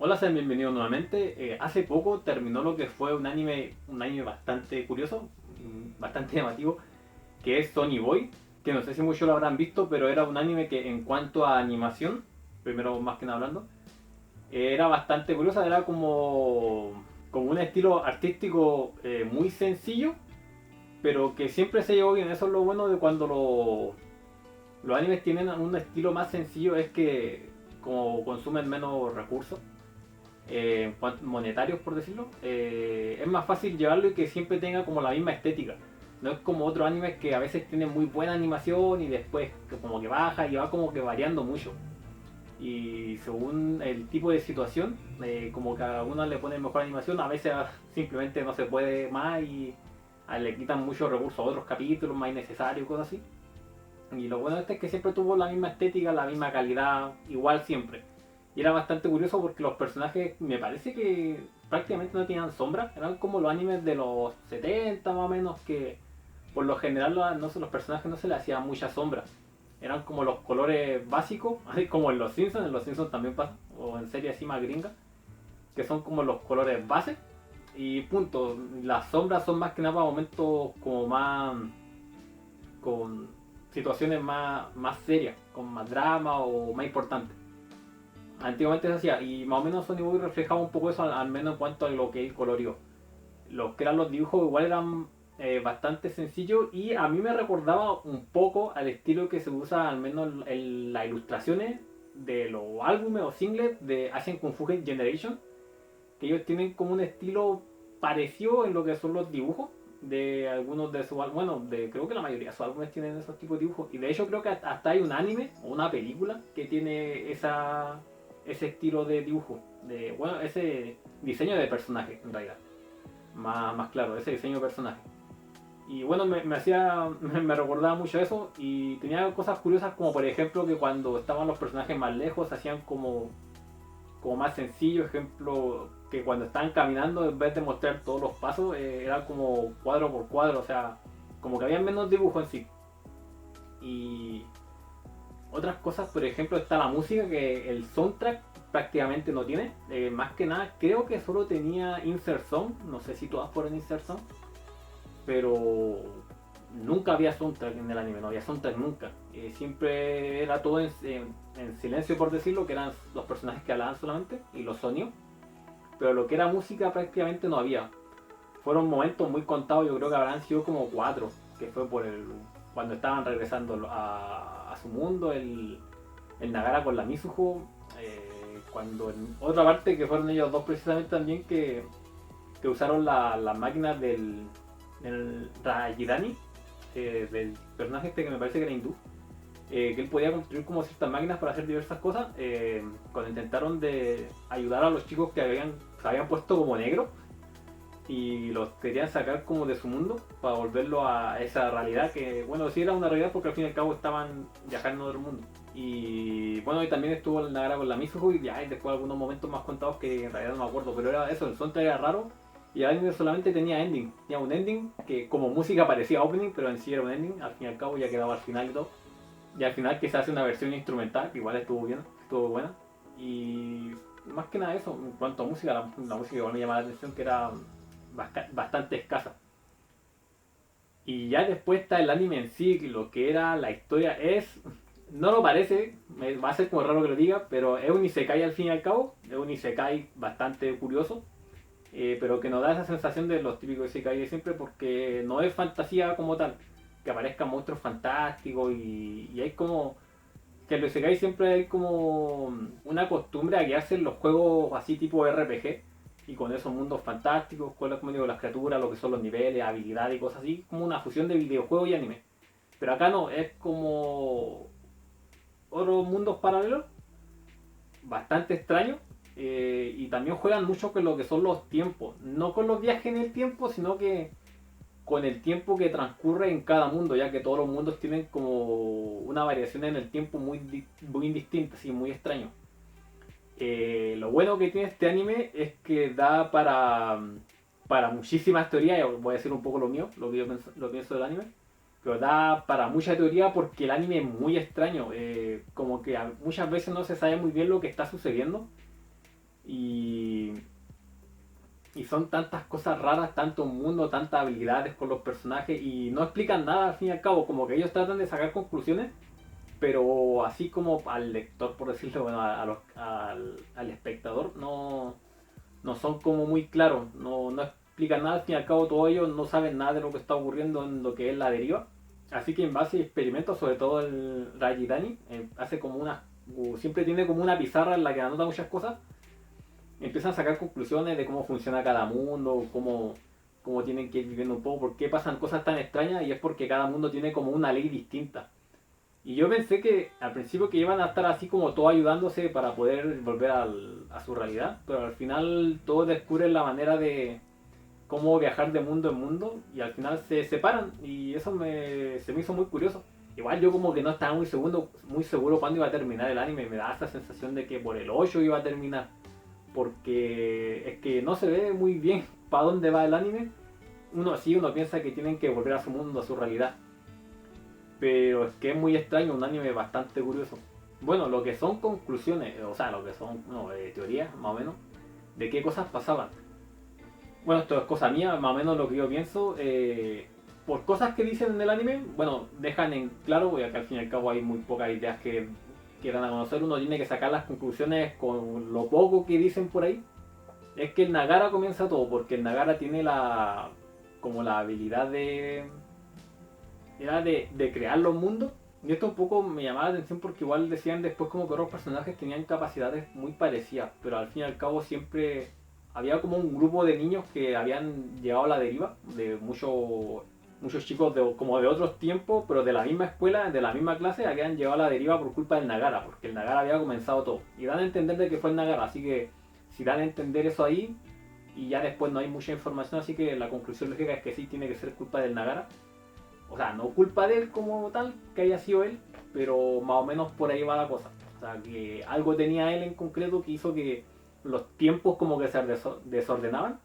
Hola, sean bienvenidos nuevamente. Hace poco terminó lo que fue un anime bastante curioso, bastante llamativo, que es Sony Boy, que no sé si muchos lo habrán visto, pero era un anime que en cuanto a animación, primero más que nada hablando, era bastante curiosa, era como un estilo artístico muy sencillo, pero que siempre se llevó bien. Eso es lo bueno de cuando los animes tienen un estilo más sencillo, es que como consumen menos recursos monetarios, por decirlo, es más fácil llevarlo y que siempre tenga como la misma estética. No es como otros animes que a veces tienen muy buena animación y después como que baja y va como que variando mucho. Y según el tipo de situación, como que a uno le ponen mejor animación, a veces simplemente no se puede más y le quitan muchos recursos a otros capítulos más innecesarios, cosas así. Y lo bueno de este es que siempre tuvo la misma estética, la misma calidad, igual siempre. Y era bastante curioso porque los personajes me parece que prácticamente no tenían sombra. Eran como los animes de los 70 más o menos, que por lo general no los personajes no se les hacía mucha sombra. Eran como los colores básicos, así como en los Simpsons también pasa, o en series así más gringas, que son como los colores base. Y punto, las sombras son más que nada para momentos como más con situaciones más serias, con más drama o más importantes. Antiguamente se hacía, y más o menos Sony Boy reflejaba un poco eso, al menos en cuanto a lo que él coloreó. Los que eran los dibujos igual eran bastante sencillos y a mí me recordaba un poco al estilo que se usa al menos en las ilustraciones de los álbumes o singles de Asian Kung Fu Generation, que ellos tienen como un estilo parecido en lo que son los dibujos de algunos de sus álbumes. Bueno, creo que la mayoría de sus álbumes tienen esos tipos de dibujos. Y de hecho creo que hasta hay un anime o una película que tiene ese estilo de dibujo. Bueno, ese diseño de personaje en realidad. Más claro, ese diseño de personaje. Y bueno, me recordaba mucho eso y tenía cosas curiosas como por ejemplo que cuando estaban los personajes más lejos hacían como más sencillo, ejemplo, que cuando estaban caminando, en vez de mostrar todos los pasos, era como cuadro por cuadro, o sea, como que había menos dibujo en sí. Y otras cosas, por ejemplo, está la música, que el soundtrack prácticamente no tiene. Más que nada, creo que solo tenía Insert Song, no sé si todas fueron Insert Song, pero nunca había soundtrack en el anime, no había soundtrack nunca. Siempre era todo en silencio, por decirlo, que eran los personajes que hablaban solamente y los sonidos, pero lo que era música prácticamente no había. Fueron momentos muy contados, yo creo que habrán sido como cuatro, que fue cuando estaban regresando a su mundo, el Nagara con la Mizuho, cuando en otra parte que fueron ellos dos precisamente también que usaron las máquinas del Rajidani, del personaje este que me parece que era hindú, que él podía construir como ciertas máquinas para hacer diversas cosas, cuando intentaron de ayudar a los chicos que se habían puesto como negros y los querían sacar como de su mundo para volverlo a esa realidad que, bueno, sí era una realidad porque al fin y al cabo estaban viajando a otro mundo. Y bueno, y también estuvo el Nagara con la Mizuho y ya, y después algunos momentos más contados que en realidad no me acuerdo, pero era eso, el soundtrack era raro y el anime solamente tenía ending. Tenía un ending que como música parecía opening, pero en sí era un ending, al fin y al cabo ya quedaba al final y todo. Y al final que se hace una versión instrumental, que igual estuvo bien, estuvo buena. Y más que nada eso, en cuanto a música, la música igual me llama la atención que era bastante escasa. Y ya después está el anime en sí, lo que era la historia no lo parece, va a ser como raro que lo diga, pero es un isekai al fin y al cabo, es un isekai bastante curioso, pero que nos da esa sensación de los típicos isekai de siempre porque no es fantasía como tal, que aparezcan monstruos fantásticos y hay como que en los Isekai siempre hay como una costumbre a guiarse en los juegos así tipo RPG y con esos mundos fantásticos, con como digo, las criaturas, lo que son los niveles, habilidades y cosas así, como una fusión de videojuego y anime. Pero acá no, es como otros mundos paralelos, bastante extraños, y también juegan mucho con lo que son los tiempos, no con los viajes en el tiempo, sino que con el tiempo que transcurre en cada mundo, ya que todos los mundos tienen como una variación en el tiempo muy distinta, así, muy extraño. Lo bueno que tiene este anime es que da para muchísimas teorías, voy a decir un poco lo mío, lo que yo lo pienso del anime, pero da para mucha teoría porque el anime es muy extraño, como que muchas veces no se sabe muy bien lo que está sucediendo y son tantas cosas raras, tanto mundo, tantas habilidades con los personajes y no explican nada al fin y al cabo, como que ellos tratan de sacar conclusiones, pero así como al lector, por decirlo, bueno, al espectador, no son como muy claros, no explican nada, al fin y al cabo todos ellos no saben nada de lo que está ocurriendo en lo que es la deriva. Así que en base a experimentos, sobre todo el Rajidani, hace como siempre tiene como una pizarra en la que anota muchas cosas, empiezan a sacar conclusiones de cómo funciona cada mundo, cómo tienen que ir viviendo un poco, por qué pasan cosas tan extrañas, y es porque cada mundo tiene como una ley distinta. Y yo pensé que al principio que iban a estar así como todos ayudándose para poder volver a su realidad, pero al final todos descubren la manera de cómo viajar de mundo en mundo y al final se separan y eso se me hizo muy curioso. Igual yo como que no estaba muy seguro cuándo iba a terminar el anime, me da esa sensación de que por el 8 iba a terminar, porque es que no se ve muy bien para dónde va el anime. Uno piensa que tienen que volver a su mundo, a su realidad, pero es que es muy extraño, un anime bastante curioso. Bueno, lo que son conclusiones, o sea, lo que son teorías más o menos, de qué cosas pasaban. Bueno, esto es cosa mía, más o menos lo que yo pienso. Por cosas que dicen en el anime, bueno, dejan en claro, porque acá al fin y al cabo hay muy pocas ideas que quieran a conocer, uno tiene que sacar las conclusiones con lo poco que dicen por ahí. Es que el Nagara comienza todo, porque el Nagara tiene como la habilidad de crear los mundos. Y esto un poco me llamaba la atención porque igual decían después como que otros personajes tenían capacidades muy parecidas, pero al fin y al cabo siempre había como un grupo de niños que habían llegado a la deriva, de muchos chicos como de otros tiempos, pero de la misma escuela, de la misma clase, habían llegado a la deriva por culpa del Nagara, porque el Nagara había comenzado todo. Y dan a entender de que fue el Nagara, así que si dan a entender eso ahí, y ya después no hay mucha información, así que la conclusión lógica es que sí tiene que ser culpa del Nagara. O sea, no culpa de él como tal, que haya sido él, pero más o menos por ahí va la cosa. O sea, que algo tenía él en concreto que hizo que los tiempos como que se desordenaban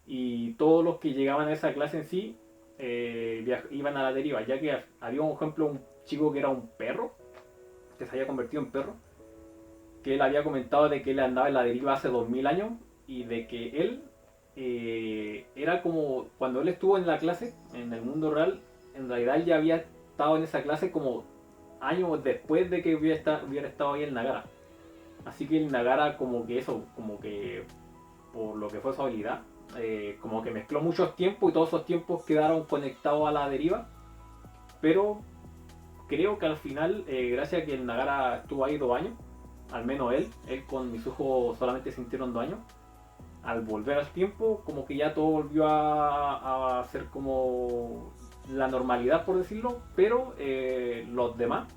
y todos los que llegaban a esa clase en sí iban a la deriva, ya que había un ejemplo, un chico que era un perro, que se había convertido en perro, que él había comentado de que él andaba en la deriva hace 2000 años y de que él era como cuando él estuvo en la clase, en el mundo real, en realidad él ya había estado en esa clase como años después de que hubiera estado ahí el Nagara. Así que el Nagara como que eso, como que por lo que fue su habilidad, como que mezcló muchos tiempos y todos esos tiempos quedaron conectados a la deriva. Pero creo que al final, gracias a que el Nagara estuvo ahí 2 años, al menos él con Mizuho solamente sintieron 2 años, al volver al tiempo, como que ya todo volvió a ser como la normalidad, por decirlo, pero los demás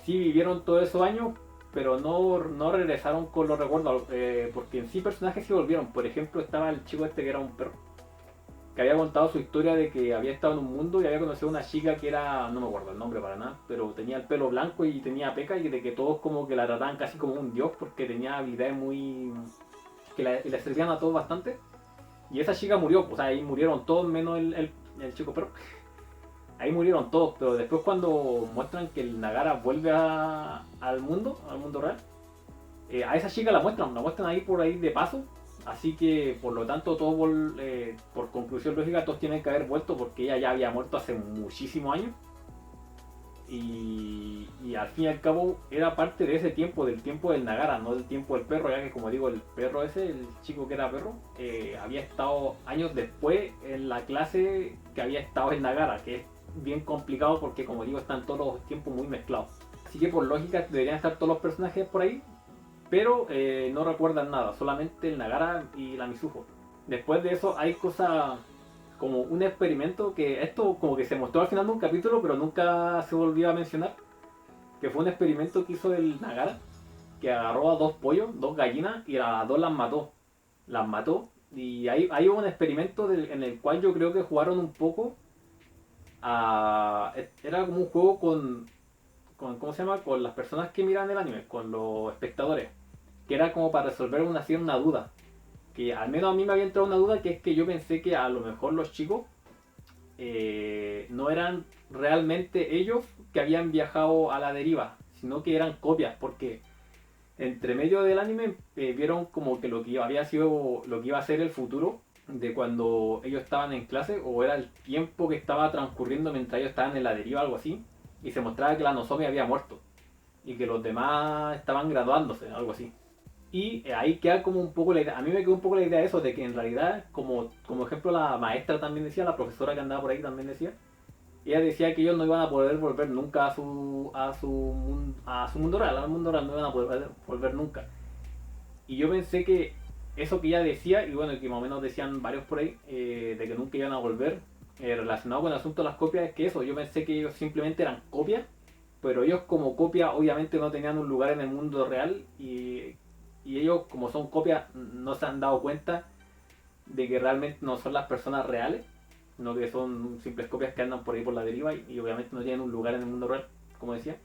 sí vivieron todos esos años, pero no regresaron con los recuerdos, porque en sí personajes sí volvieron. Por ejemplo, estaba el chico este que era un perro, que había contado su historia de que había estado en un mundo y había conocido a una chica que era, no me acuerdo el nombre para nada, pero tenía el pelo blanco y tenía peca y de que todos como que la trataban casi como un dios porque tenía habilidades que le servían a todos bastante. Y esa chica murió, o sea, ahí murieron todos menos el chico perro. Ahí murieron todos, pero después cuando muestran que el Nagara vuelve al mundo real, a esa chica la muestran ahí por ahí de paso. Así que por lo tanto todos, por conclusión lógica, todos tienen que haber vuelto porque ella ya había muerto hace muchísimos años. Y al fin y al cabo era parte de ese tiempo, del tiempo del Nagara, no del tiempo del perro, ya que como digo, el perro ese, el chico que era perro, había estado años después en la clase que había estado en Nagara, que es bien complicado porque como digo, están todos los tiempos muy mezclados. Así que por lógica deberían estar todos los personajes por ahí, pero no recuerdan nada, solamente el Nagara y la Mizuho. Después de eso hay cosas como un experimento que esto como que se mostró al final de un capítulo pero nunca se volvió a mencionar, que fue un experimento que hizo el Nagara, que agarró a 2 pollos, 2 gallinas y a las 2 las mató y hay un experimento en el cual yo creo que jugaron un poco era como un juego con ¿cómo se llama? Con las personas que miran el anime, con los espectadores, que era como para resolver una duda, que al menos a mí me había entrado una duda, que es que yo pensé que a lo mejor los chicos no eran realmente ellos que habían viajado a la deriva, sino que eran copias, porque entre medio del anime vieron como que lo que había sido, lo que iba a ser el futuro de cuando ellos estaban en clase, o era el tiempo que estaba transcurriendo mientras ellos estaban en la deriva, algo así, y se mostraba que la Nozomi había muerto y que los demás estaban graduándose, algo así. Y ahí queda como un poco la idea, a mí me quedó un poco la idea de eso, de que en realidad, como ejemplo la maestra también decía, la profesora que andaba por ahí también decía, ella decía que ellos no iban a poder volver nunca a su mundo real, al mundo real no iban a poder volver nunca. Y yo pensé que eso que ella decía, y bueno, que más o menos decían varios por ahí, de que nunca iban a volver, relacionado con el asunto de las copias, es que eso, yo pensé que ellos simplemente eran copias, pero ellos como copia obviamente no tenían un lugar en el mundo real, y ellos como son copias no se han dado cuenta de que realmente no son las personas reales, no que son simples copias que andan por ahí por la deriva y obviamente no tienen un lugar en el mundo real, como decía.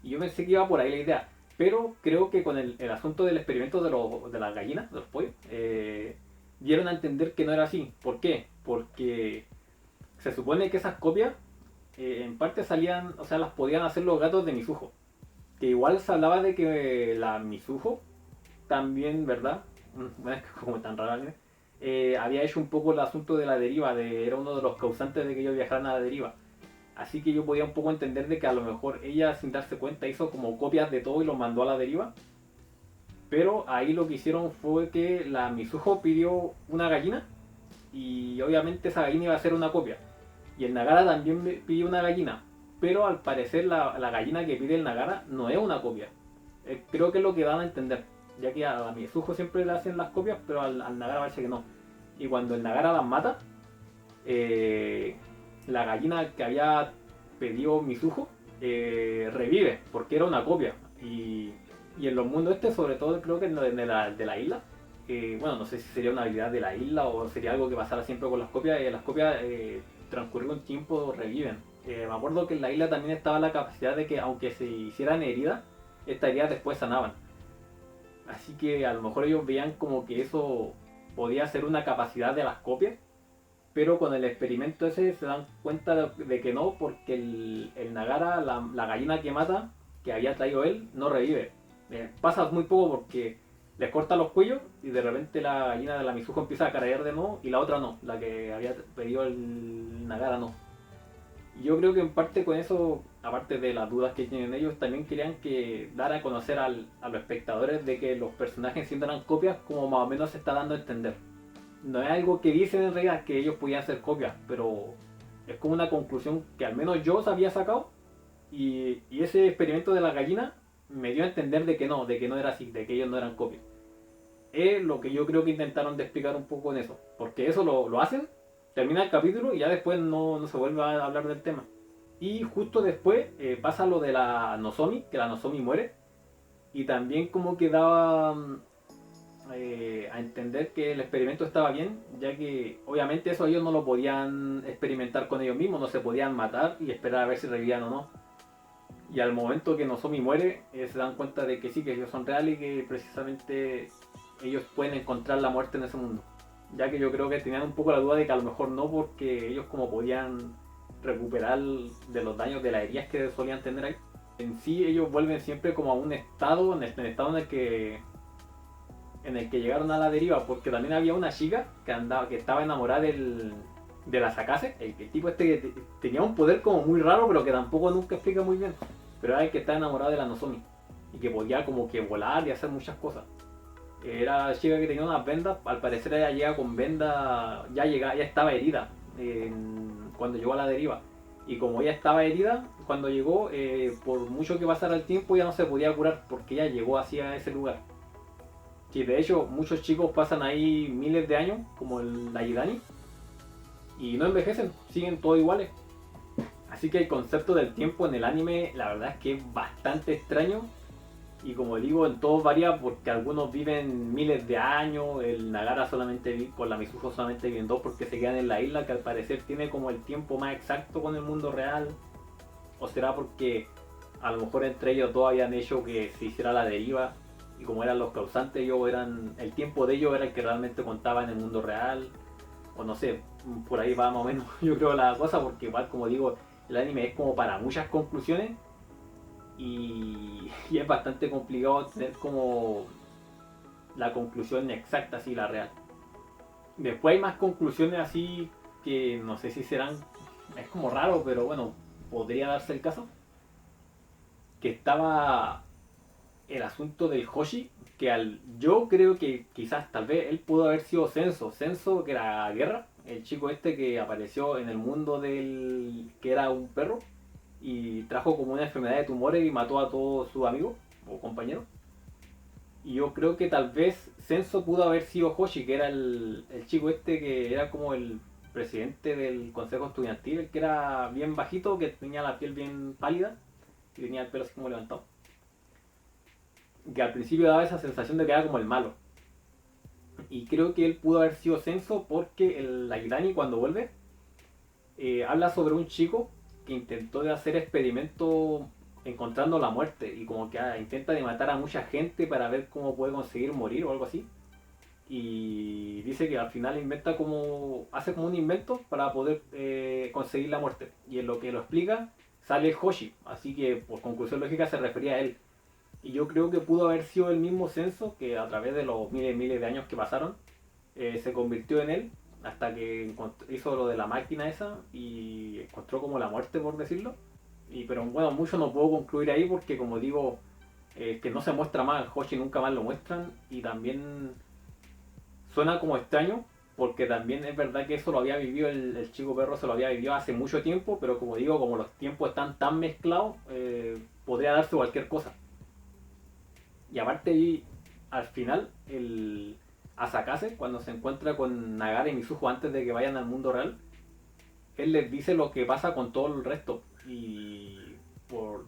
Y yo pensé que iba por ahí la idea, pero creo que con el asunto del experimento de las gallinas, de los pollos, dieron a entender que no era así. ¿Por qué? Porque se supone que esas copias en parte salían, o sea, las podían hacer los gatos de Mizuho. Que igual se hablaba de que la Mizuho también, ¿verdad? Bueno, es que como tan raro, había hecho un poco el asunto de la deriva, era uno de los causantes de que ellos viajaran a la deriva. Así que yo podía un poco entender de que a lo mejor ella sin darse cuenta hizo como copias de todo y los mandó a la deriva. Pero ahí lo que hicieron fue que la Mizuho pidió una gallina y obviamente esa gallina iba a ser una copia. Y el Nagara también pidió una gallina, pero al parecer la gallina que pide el Nagara no es una copia. Creo que es lo que dan a entender, ya que a la Mizuho siempre le hacen las copias, pero al Nagara parece que no. Y cuando el Nagara las mata, eh, la gallina que había pedido Mizuho revive, porque era una copia. Y en los mundos este, sobre todo creo que en de la isla, bueno, no sé si sería una habilidad de la isla o sería algo que pasara siempre con las copias transcurrido un tiempo reviven. Me acuerdo que en la isla también estaba la capacidad de que aunque se hicieran heridas, estas heridas después sanaban. Así que a lo mejor ellos veían como que eso podía ser una capacidad de las copias, pero con el experimento ese se dan cuenta de que no, porque el Nagara, la gallina que mata, que había traído él, no revive. Pasa muy poco porque les corta los cuellos y de repente la gallina de la Mizuho empieza a caer de nuevo y la otra no, la que había pedido el Nagara no. Y yo creo que en parte con eso, aparte de las dudas que tienen ellos, también querían que dar a conocer a los espectadores de que los personajes siendo eran copias, como más o menos se está dando a entender. No es algo que dicen en realidad que ellos podían ser copias, pero es como una conclusión que al menos yo se había sacado, y ese experimento de la gallina me dio a entender de que no era así, de que ellos no eran copias. Es lo que yo creo que intentaron de explicar un poco en eso, porque eso lo hacen, termina el capítulo y ya después no se vuelve a hablar del tema. Y justo después pasa lo de la Nozomi, que la Nozomi muere, y también como que daba a entender que el experimento estaba bien, ya que obviamente eso ellos no lo podían experimentar con ellos mismos, no se podían matar y esperar a ver si revivían o no. Y al momento que Nozomi muere, se dan cuenta de que sí, que ellos son reales y que precisamente ellos pueden encontrar la muerte en ese mundo. Ya que yo creo que tenían un poco la duda de que a lo mejor no, porque ellos como podían recuperar de los daños de las heridas que solían tener ahí. En sí ellos vuelven siempre como a un estado, en el estado en el que llegaron a la deriva, porque también había una chica que estaba enamorada de la Sakase, el tipo este que tenía un poder como muy raro, pero que tampoco nunca explica muy bien. Pero era el que estaba enamorado de la Nozomi y que podía como que volar y hacer muchas cosas. Era la chica que tenía unas vendas, al parecer ella llega con vendas, ya estaba herida cuando llegó a la deriva. Y como ella estaba herida, cuando llegó, por mucho que pasara el tiempo, ya no se podía curar porque ella llegó hacia ese lugar. Que de hecho muchos chicos pasan ahí miles de años, como la Yidani, y no envejecen, siguen todos iguales. Así que el concepto del tiempo en el anime, la verdad es que es bastante extraño. Y como digo, en todos varía porque algunos viven miles de años, el Nagara solamente vive, con la Mizuho solamente viven dos porque se quedan en la isla, que al parecer tiene como el tiempo más exacto con el mundo real. O será porque a lo mejor entre ellos dos habían hecho que se hiciera la deriva y como eran los causantes, el tiempo de ellos era el que realmente contaba en el mundo real. O no sé, por ahí va más o menos yo creo la cosa, porque igual como digo, el anime es como para muchas conclusiones y es bastante complicado tener como la conclusión exacta, así la real. Después hay más conclusiones así que no sé si serán, es como raro, pero bueno, podría darse el caso, que estaba el asunto del Hoshi, que yo creo que quizás tal vez él pudo haber sido Censo que era Guerra, el chico este que apareció en el mundo del que era un perro y trajo como una enfermedad de tumores y mató a todos sus amigos o compañeros. Y yo creo que tal vez Censo pudo haber sido Hoshi, que era el chico este que era como el presidente del consejo estudiantil, el que era bien bajito, que tenía la piel bien pálida y tenía el pelo así como levantado. Que al principio daba esa sensación de que era como el malo. Y creo que él pudo haber sido Censo porque el Aguilani cuando vuelve habla sobre un chico que intentó de hacer experimentos encontrando la muerte y como que intenta de matar a mucha gente para ver cómo puede conseguir morir o algo así. Y dice que al final inventa como hace como un invento para poder conseguir la muerte. Y en lo que lo explica sale Hoshi, así que por conclusión lógica se refería a él. Y yo creo que pudo haber sido el mismo Censo que a través de los miles y miles de años que pasaron se convirtió en él hasta que hizo lo de la máquina esa y encontró como la muerte, por decirlo. Pero bueno, mucho no puedo concluir ahí porque como digo, que no se muestra más, Hoshi nunca más lo muestran y también suena como extraño porque también es verdad que eso lo había vivido el chico perro, se lo había vivido hace mucho tiempo, pero como digo, como los tiempos están tan mezclados, podría darse cualquier cosa. Y aparte ahí, al final, el Asakase, cuando se encuentra con Nagara y Mizuho antes de que vayan al mundo real, él les dice lo que pasa con todo el resto. Y por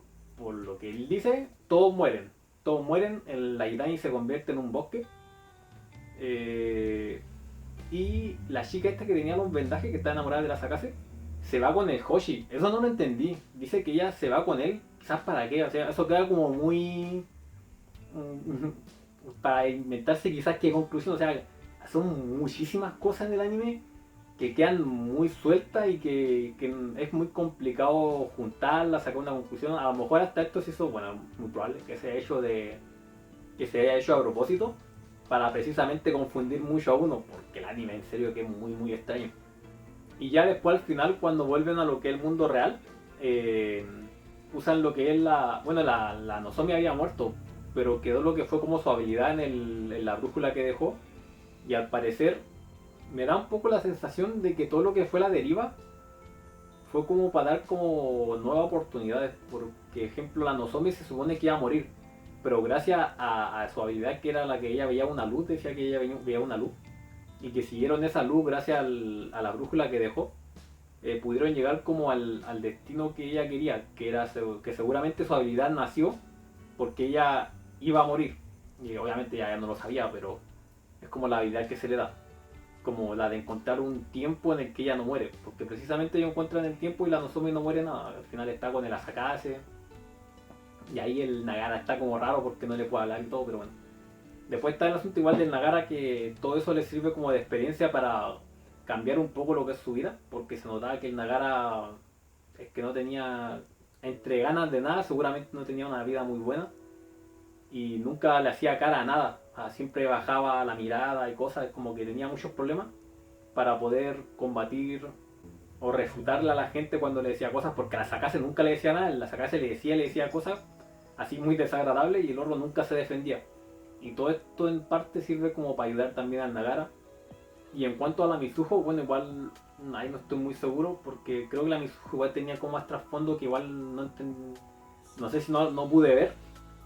lo que él dice, todos mueren. Todos mueren, el Aidani se convierte en un bosque. Eh, y la chica esta que tenía los vendajes, que está enamorada de la Asakase, se va con el Hoshi. Eso no lo entendí. Dice que ella se va con él, quizás para qué. O sea, eso queda como muy para inventarse quizás qué conclusión, o sea, son muchísimas cosas en el anime que quedan muy sueltas y que es muy complicado juntarlas, sacar una conclusión. A lo mejor hasta esto se hizo, bueno, muy probable que se haya hecho que se haya hecho a propósito para precisamente confundir mucho a uno, porque el anime en serio que es muy muy extraño. Y ya después al final cuando vuelven a lo que es el mundo real, eh, usan lo que es bueno, la Nozomi había muerto, pero quedó lo que fue como su habilidad en la brújula que dejó. Y al parecer me da un poco la sensación de que todo lo que fue la deriva fue como para dar como nuevas oportunidades. Porque, ejemplo, la Nozomi se supone que iba a morir, pero gracias a su habilidad que era la que ella veía una luz, decía que ella veía una luz, y que siguieron esa luz gracias a la brújula que dejó, pudieron llegar como al destino que ella quería, que era que seguramente su habilidad nació porque ella iba a morir. Y obviamente ya no lo sabía, pero es como la habilidad que se le da. Como la de encontrar un tiempo en el que ella no muere. Porque precisamente ella encuentra en el tiempo y la Nozomi no muere nada. Al final está con el Asakase. Y ahí el Nagara está como raro porque no le puede hablar y todo, pero bueno. Después está el asunto igual del Nagara que todo eso le sirve como de experiencia para cambiar un poco lo que es su vida. Porque se notaba que el Nagara es que no tenía entre ganas de nada, seguramente no tenía una vida muy buena y nunca le hacía cara a nada. Siempre bajaba la mirada y cosas, como que tenía muchos problemas para poder combatir o refutarle a la gente cuando le decía cosas, porque a la Sakase nunca le decía nada, la Sakase le decía cosas así muy desagradables y el otro nunca se defendía. Y todo esto en parte sirve como para ayudar también al Nagara. Y en cuanto a la Mizuho, bueno, igual ahí no estoy muy seguro, porque creo que la Mizuho igual tenía como más trasfondo que igual no sé si no pude ver,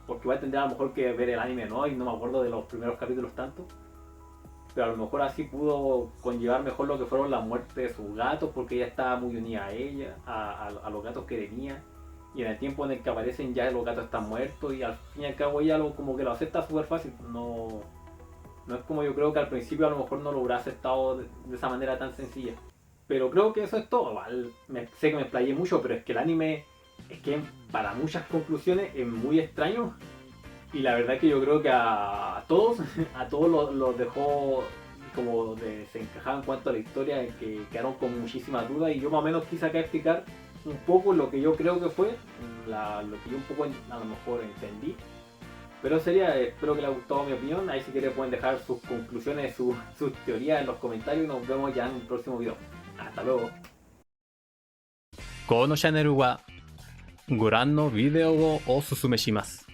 porque igual tendría a lo mejor que ver el anime, ¿no? Y no me acuerdo de los primeros capítulos tanto. Pero a lo mejor así pudo conllevar mejor lo que fueron las muertes de sus gatos, porque ella estaba muy unida a ella, a los gatos que tenía. Y en el tiempo en el que aparecen ya los gatos están muertos y al fin y al cabo ella como que lo acepta súper fácil. No es como yo creo que al principio a lo mejor no lo hubiera aceptado de esa manera tan sencilla. Pero creo que eso es todo. Igual, sé que me explayé mucho, pero es que el anime es que para muchas conclusiones es muy extraño. Y la verdad que yo creo que a todos, a todos los dejó como desencajados en cuanto a la historia, que quedaron con muchísimas dudas. Y yo más o menos quise acá explicar un poco lo que yo creo que fue, lo que yo un poco a lo mejor entendí. Pero sería, espero que les haya gustado mi opinión. Ahí si quieren pueden dejar sus conclusiones, sus teorías en los comentarios y nos vemos ya en un próximo video. Hasta luego. このチャンネルはご覧のビデオをおすすめします。